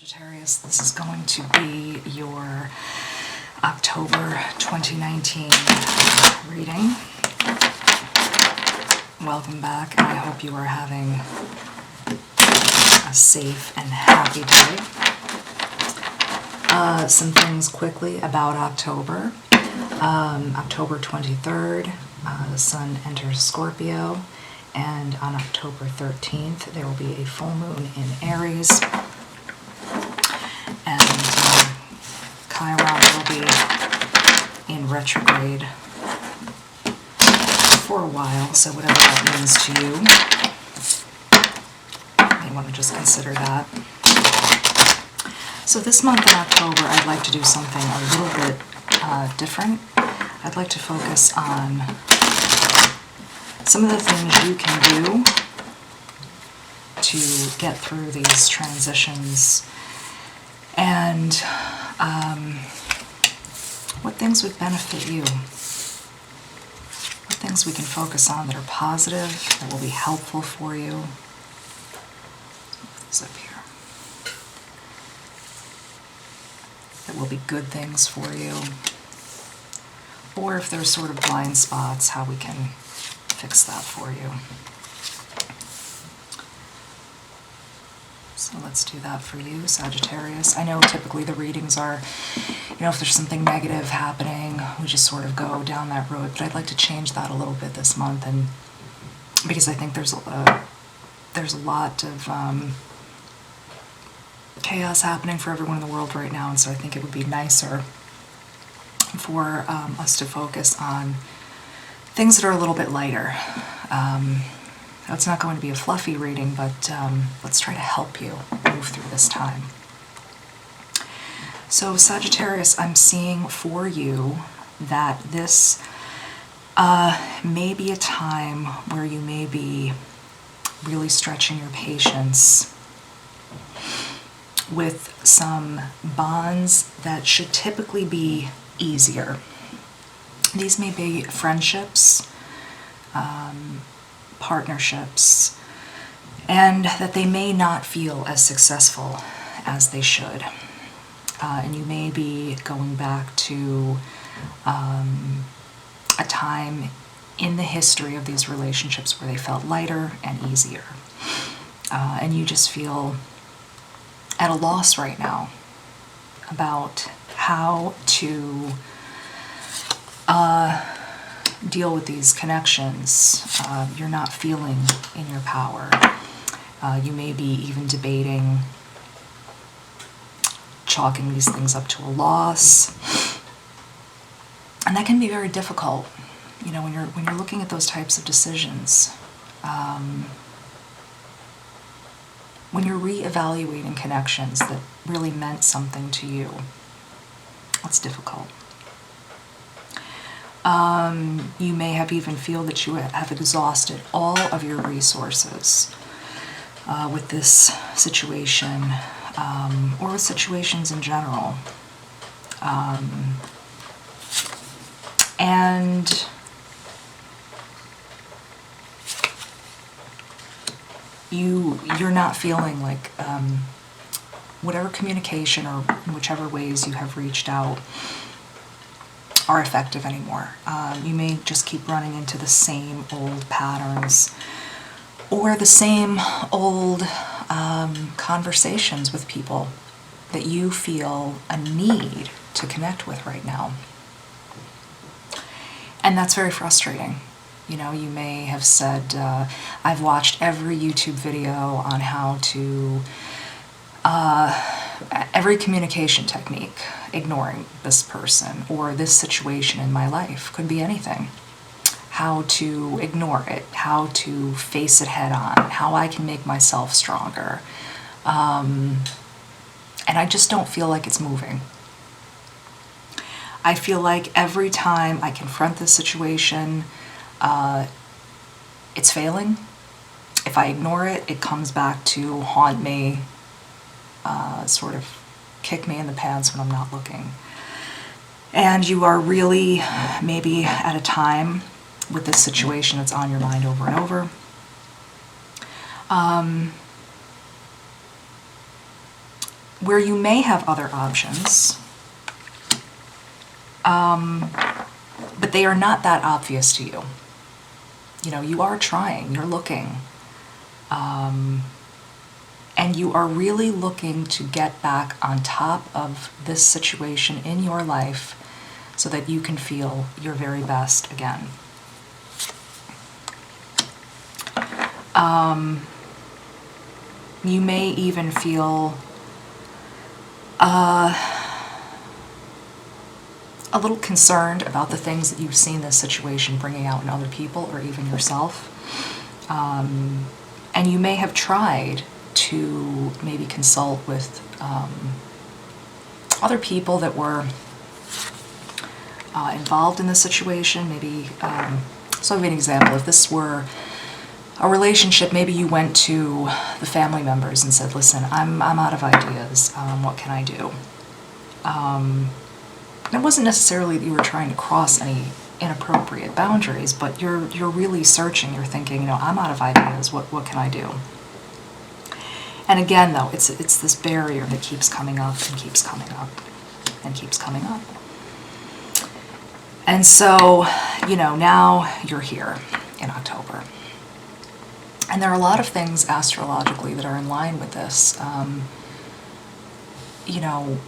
Sagittarius, this is going to be your October 2019 reading. Welcome back, and I hope you are having a safe and happy day. Some things quickly about October. October 23rd, the Sun enters Scorpio, and on October 13th, there will be a full moon in Aries. And Chiron will be in retrograde for a while, so whatever that means to you, you may want to just consider that. So this month in October, I'd like to do something a little bit different. I'd like to focus on some of the things you can do to get through these transitions, and what things would benefit you, what things we can focus on that are positive, that will be helpful for you. Put this up here. That will be good things for you. Or if there's sort of blind spots, how we can fix that for you. So let's do that for you, Sagittarius. I know typically the readings are, if there's something negative happening, we just sort of go down that road, but I'd like to change that a little bit this month, and because I think there's a lot of chaos happening for everyone in the world right now, and so I think it would be nicer for us to focus on things that are a little bit lighter. It's not going to be a fluffy reading, but let's try to help you move through this time. So Sagittarius, I'm seeing for you that this may be a time where you may be really stretching your patience with some bonds that should typically be easier. These may be friendships, partnerships, and that they may not feel as successful as they should. And you may be going back to a time in the history of these relationships where they felt lighter and easier. And you just feel at a loss right now about how to deal with these connections. You're not feeling in your power. You may be even debating chalking these things up to a loss, and that can be very difficult. When you're looking at those types of decisions, when you're reevaluating connections that really meant something to you, it's difficult. You may have even feel that you have exhausted all of your resources with this situation, or with situations in general. And you're not feeling like whatever communication or whichever ways you have reached out are effective anymore. You may just keep running into the same old patterns or the same old conversations with people that you feel a need to connect with right now. And that's very frustrating. You may have said, I've watched every YouTube video on how to, every communication technique, ignoring this person or this situation in my life, could be anything. How to ignore it, how to face it head on, how I can make myself stronger. And I just don't feel like it's moving. I feel like every time I confront this situation, it's failing. If I ignore it, it comes back to haunt me, sort of kick me in the pants when I'm not looking. And you are really maybe at a time with this situation that's on your mind over and over. where you may have other options, but they are not that obvious to you. You know, you are trying, you're looking, and you are really looking to get back on top of this situation in your life so that you can feel your very best again. You may even feel a little concerned about the things that you've seen this situation bringing out in other people or even yourself. And you may have tried to maybe consult with other people that were involved in the situation. Maybe, so I'll give you an example. If this were a relationship, maybe you went to the family members and said, listen, I'm out of ideas. What can I do? It wasn't necessarily that you were trying to cross any inappropriate boundaries, but you're really searching. You're thinking, you know, I'm out of ideas. What can I do? And again, though, it's this barrier that keeps coming up and keeps coming up and keeps coming up. And so, you know, now you're here in October. And there are a lot of things astrologically that are in line with this. You know,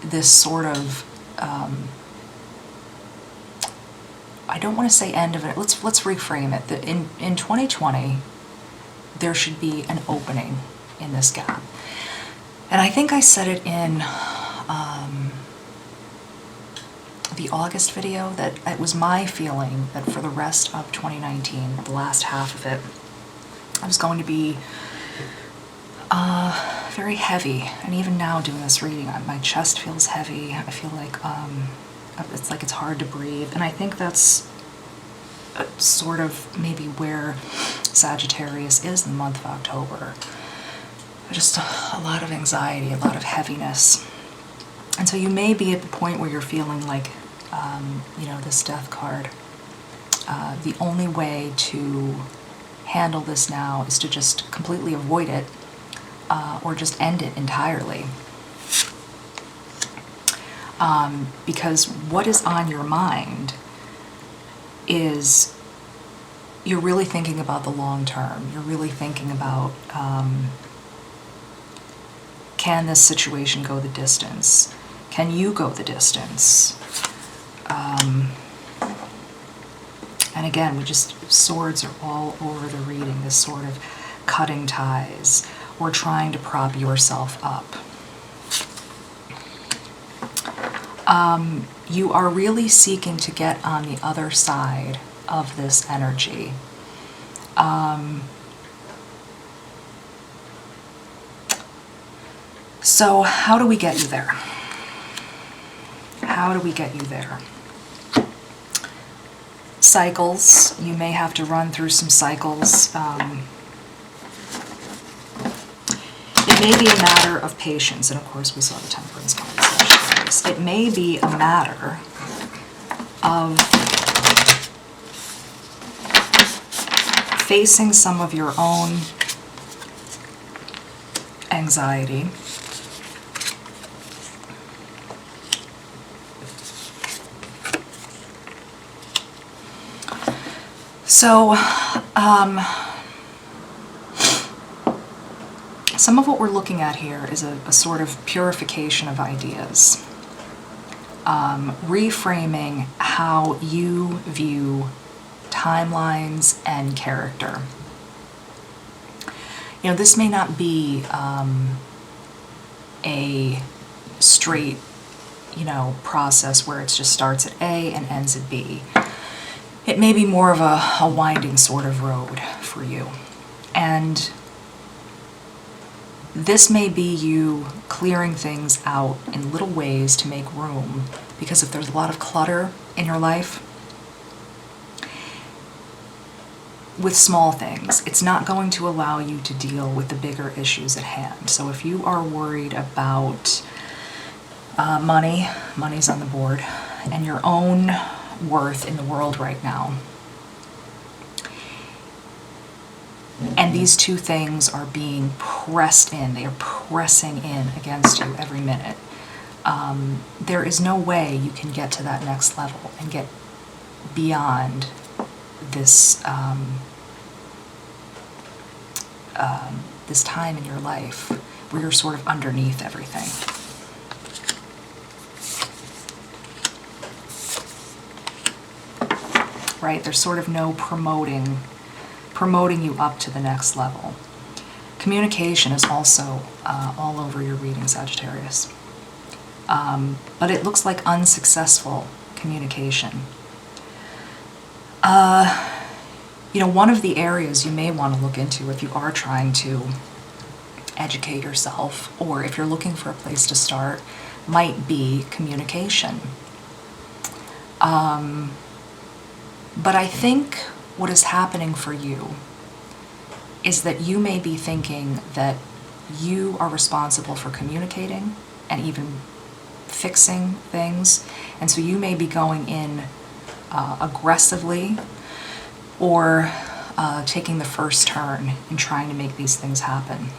this sort of, I don't want to say end of it. Let's reframe it. That in 2020, there should be an opening in this gap. And I think I said it in the August video that it was my feeling that for the rest of 2019, the last half of it, I was going to be very heavy. And even now doing this reading, my chest feels heavy. I feel like it's hard to breathe. And I think that's sort of maybe where Sagittarius is in the month of October. Just a lot of anxiety, a lot of heaviness. And so you may be at the point where you're feeling like, you know, this death card. The only way to handle this now is to just completely avoid it or just end it entirely. Because what is on your mind is you're really thinking about the long term. You're really thinking about, can this situation go the distance? Can you go the distance? And again, swords are all over the reading, this sort of cutting ties or trying to prop yourself up. You are really seeking to get on the other side of this energy. So how do we get you there? How do we get you there? Cycles. You may have to run through some cycles. It may be a matter of patience, and of course we saw the Temperance card. It may be a matter of facing some of your own anxiety. So, some of what we're looking at here is a sort of purification of ideas. Reframing how you view timelines and character. You know, this may not be a straight, you know, process where it just starts at A and ends at B. It may be more of a winding sort of road for you. And this may be you clearing things out in little ways to make room, because if there's a lot of clutter in your life with small things, it's not going to allow you to deal with the bigger issues at hand. So if you are worried about money's on the board, and your own worth in the world right now, And these two things are being pressed in. They are pressing in against you every minute. There is no way you can get to that next level and get beyond this this time in your life where you're sort of underneath everything. Right? There's sort of no promoting you up to the next level. Communication is also all over your reading, Sagittarius. But it looks like unsuccessful communication. One of the areas you may want to look into if you are trying to educate yourself, or if you're looking for a place to start, might be communication. But I think what is happening for you is that you may be thinking that you are responsible for communicating and even fixing things, and so you may be going in aggressively or taking the first turn in trying to make these things happen.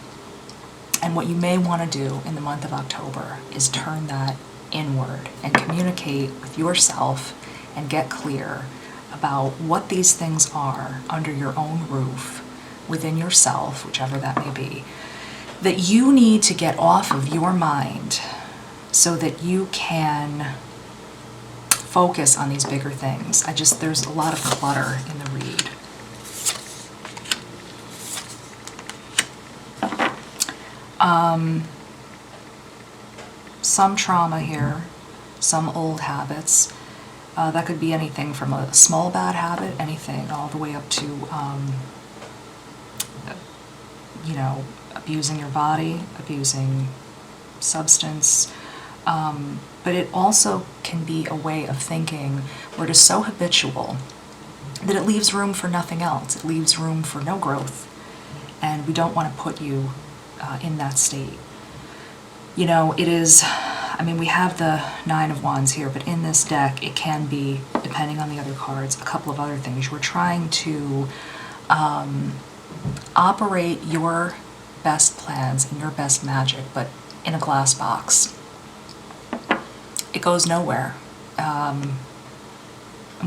And what you may want to do in the month of October is turn that inward and communicate with yourself and get clear about what these things are under your own roof, within yourself, whichever that may be, that you need to get off of your mind so that you can focus on these bigger things. There's a lot of clutter in the read. Some trauma here, some old habits. That could be anything from a small bad habit, anything, all the way up to, abusing your body, abusing substance. But it also can be a way of thinking where it is so habitual that it leaves room for nothing else. It leaves room for no growth. And we don't want to put you in that state. It is, we have the Nine of Wands here, but in this deck, it can be, depending on the other cards, a couple of other things. You're trying to operate your best plans and your best magic, but in a glass box. It goes nowhere. And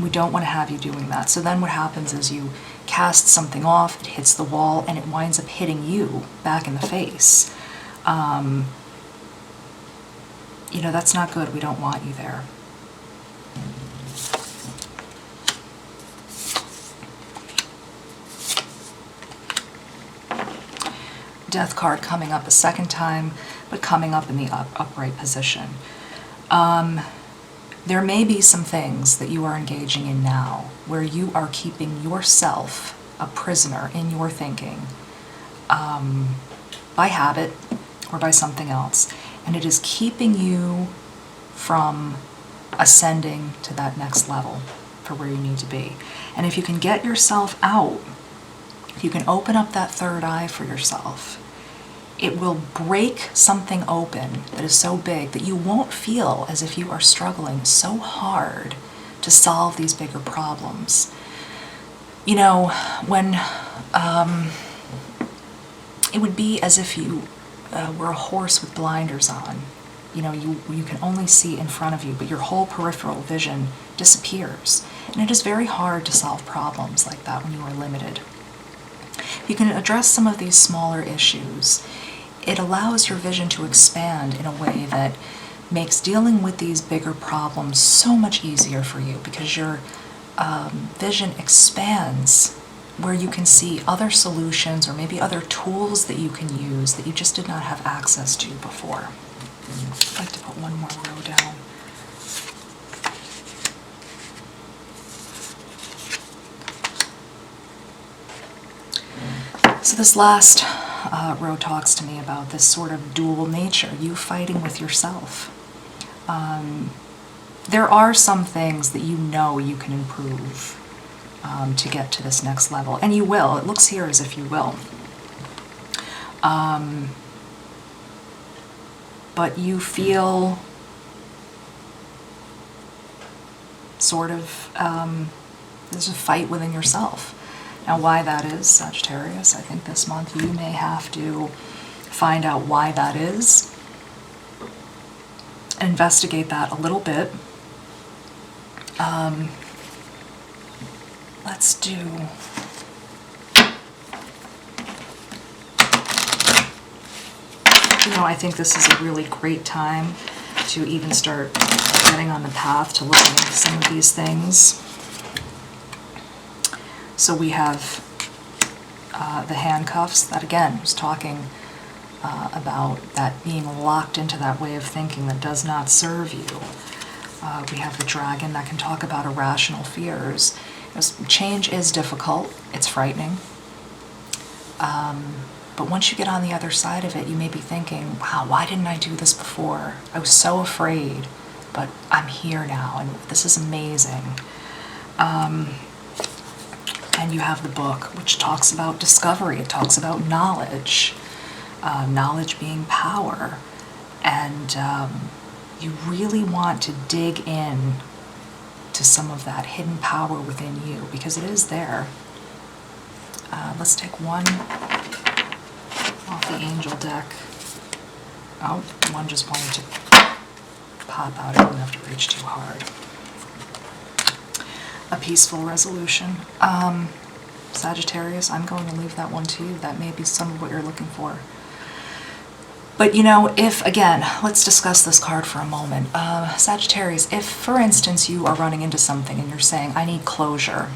we don't want to have you doing that. So then what happens is you cast something off, it hits the wall, and it winds up hitting you back in the face. That's not good. We don't want you there. Death card coming up a second time, but coming up in the upright position. There may be some things that you are engaging in now where you are keeping yourself a prisoner in your thinking by habit or by something else. And it is keeping you from ascending to that next level for where you need to be. And if you can get yourself out, if you can open up that third eye for yourself, it will break something open that is so big that you won't feel as if you are struggling so hard to solve these bigger problems. When it would be as if you were a horse with blinders on. You can only see in front of you, but your whole peripheral vision disappears. And it is very hard to solve problems like that when you are limited. If you can address some of these smaller issues, it allows your vision to expand in a way that makes dealing with these bigger problems so much easier for you, because your vision expands where you can see other solutions or maybe other tools that you can use that you just did not have access to before. I'd like to put one more row down. So this last row talks to me about this sort of dual nature, you fighting with yourself. There are some things that you can improve to get to this next level, and you will. It looks here as if you will. But you feel sort of, there's a fight within yourself. Now, why that is, Sagittarius, I think this month you may have to find out why that is, investigate that a little bit. Let's do... You know, I think this is a really great time to even start getting on the path to looking into some of these things. So we have the handcuffs, that again was talking about that being locked into that way of thinking that does not serve you. We have the dragon that can talk about irrational fears. Change is difficult, it's frightening. But once you get on the other side of it, you may be thinking, wow, why didn't I do this before? I was so afraid, but I'm here now, and this is amazing. And you have the book, which talks about discovery. It talks about knowledge, knowledge being power. And you really want to dig in to some of that hidden power within you, because it is there. Let's take one off the angel deck. Oh, one just wanted to pop out. I didn't have to reach too hard. A peaceful resolution. Sagittarius, I'm going to leave that one to you. That may be some of what you're looking for. But you know, if, again, let's discuss this card for a moment. Sagittarius, if, for instance, you are running into something and you're saying, I need closure.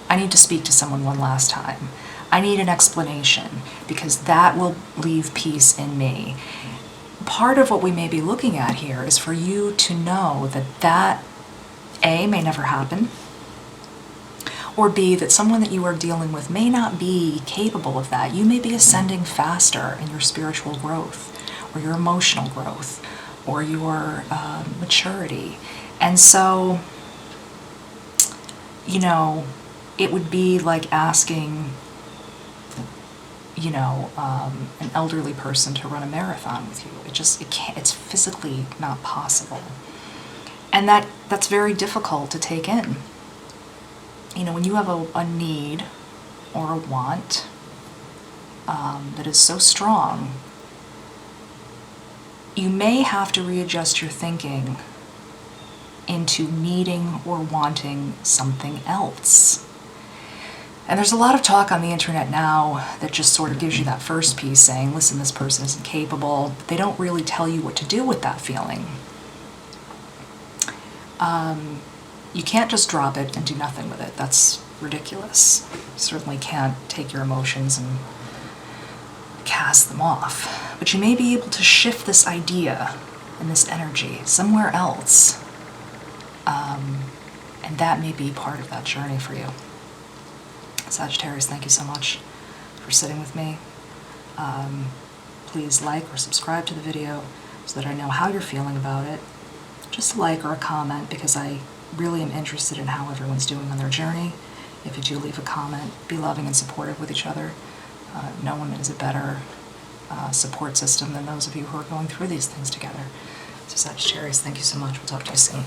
I need to speak to someone one last time. I need an explanation, because that will leave peace in me. Part of what we may be looking at here is for you to know that that, A, may never happen, or B, that someone that you are dealing with may not be capable of that. You may be ascending faster in your spiritual growth, or your emotional growth, or your maturity. And so, you know, it would be like asking, you know, an elderly person to run a marathon with you. It can't, it's physically not possible. And that's very difficult to take in. You know, when you have a need or a want that is so strong, you may have to readjust your thinking into needing or wanting something else. And there's a lot of talk on the internet now that just sort of gives you that first piece saying, listen, this person isn't capable. They don't really tell you what to do with that feeling. You can't just drop it and do nothing with it. That's ridiculous. You certainly can't take your emotions and cast them off. But you may be able to shift this idea and this energy somewhere else. And that may be part of that journey for you. Sagittarius, thank you so much for sitting with me. Please like or subscribe to the video so that I know how you're feeling about it. Just a like or a comment, because I really am interested in how everyone's doing on their journey. If you do leave a comment, be loving and supportive with each other. No one is a better support system than those of you who are going through these things together. So Sagittarius, thank you so much. We'll talk to you soon.